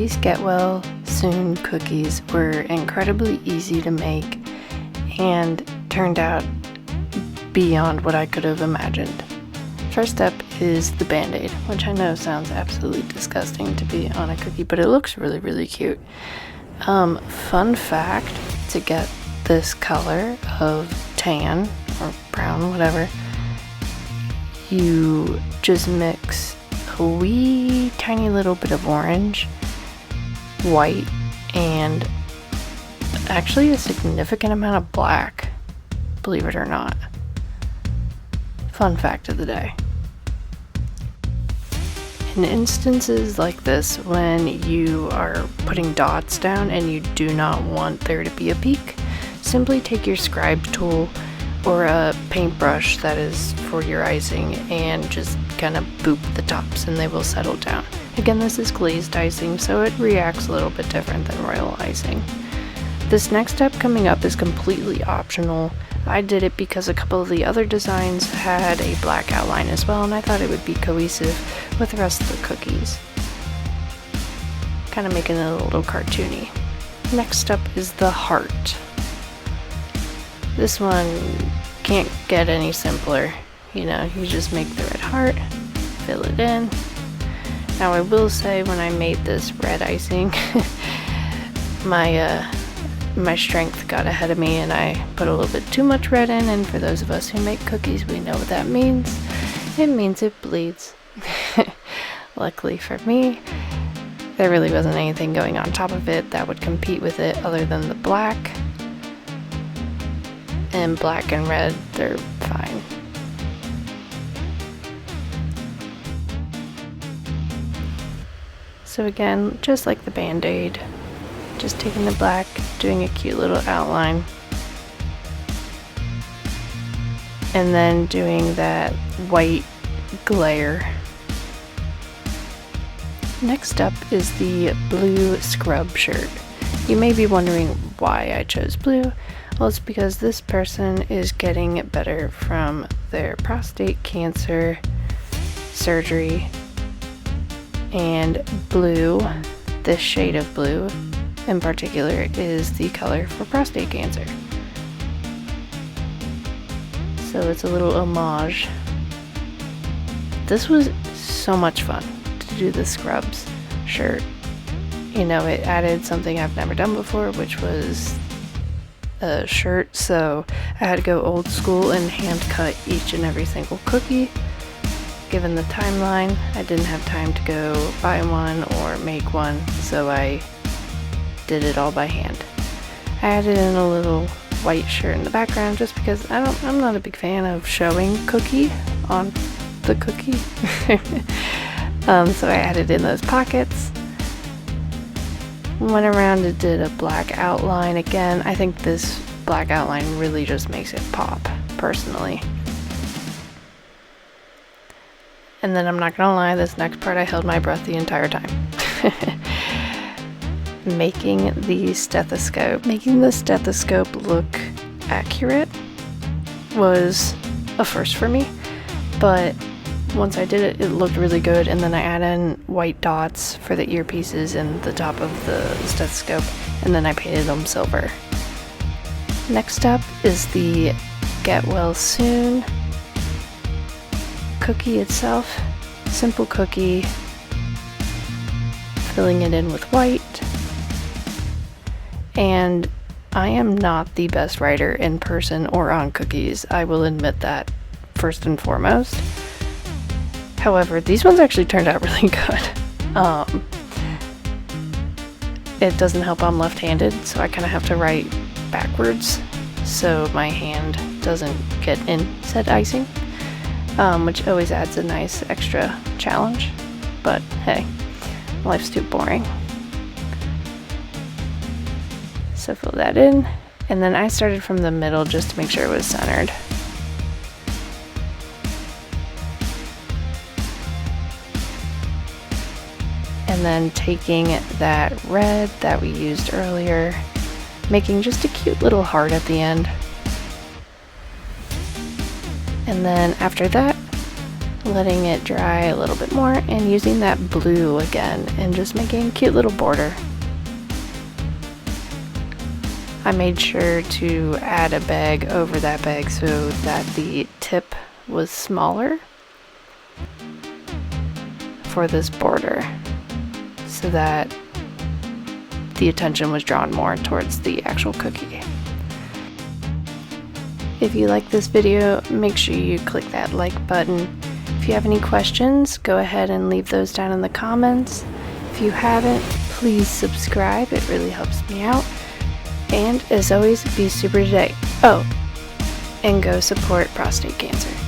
These get well soon cookies were incredibly easy to make and turned out beyond what I could have imagined. First up is the band-aid, which I know sounds absolutely disgusting to be on a cookie, but it looks really, really cute. Fun fact, to get this color of tan or brown, whatever, you just mix a wee tiny little bit of orange, white, and actually a significant amount of black, believe it or not. Fun fact of the day. In instances like this, when you are putting dots down and you do not want there to be a peak, simply take your scribe tool or a paintbrush that is for your icing and just kind of boop the tops and they will settle down. Again, this is glazed icing, so it reacts a little bit different than royal icing. This next step coming up is completely optional. I did it because a couple of the other designs had a black outline as well, and I thought it would be cohesive with the rest of the cookies. Kind of making it a little cartoony. Next up is the heart. This one can't get any simpler. You know, you just make the red heart, fill it in. Now I will say, when I made this red icing, my strength got ahead of me and I put a little bit too much red in, and for those of us who make cookies, we know what that means. It means it bleeds. Luckily for me, there really wasn't anything going on top of it that would compete with it other than the black. And black and red, they're fine. So again, just like the band-aid, just taking the black, doing a cute little outline, and then doing that white glare. Next up is the blue scrub shirt. You may be wondering why I chose blue. Well, it's because this person is getting better from their prostate cancer surgery, and blue, this shade of blue in particular, is the color for prostate cancer. So it's a little homage. This was so much fun to do the scrubs shirt. You know, it added something I've never done before, which was a shirt, so I had to go old school and hand cut each and every single cookie. Given the timeline, I didn't have time to go buy one or make one, so I did it all by hand. I added in a little white shirt in the background just because I'm not a big fan of showing cookie on the cookie. So I added in those pockets. Went around and did a black outline. Again, I think this black outline really just makes it pop, personally. And then I'm not gonna lie, this next part I held my breath the entire time. Making the stethoscope look accurate was a first for me, but once I did it, it looked really good. And then I added in white dots for the earpieces and the top of the stethoscope, and then I painted them silver. Next up is the get well soon cookie itself. Simple cookie, filling it in with white. And I am not the best writer in person or on cookies, I will admit that first and foremost. However, these ones actually turned out really good. It doesn't help I'm left-handed, so I kind of have to write backwards so my hand doesn't get in said icing, which always adds a nice extra challenge. But hey, life's too boring. So fill that in, and then I started from the middle just to make sure it was centered. And then taking that red that we used earlier, making just a cute little heart at the end. And then after that, letting it dry a little bit more, and using that blue again and just making a cute little border. I made sure to add a bag over that bag so that the tip was smaller for this border, so that the attention was drawn more towards the actual cookie. If you like this video, make sure you click that like button. If you have any questions, go ahead and leave those down in the comments. If you haven't, please subscribe, it really helps me out. And as always, be super today. Oh, and go support prostate cancer.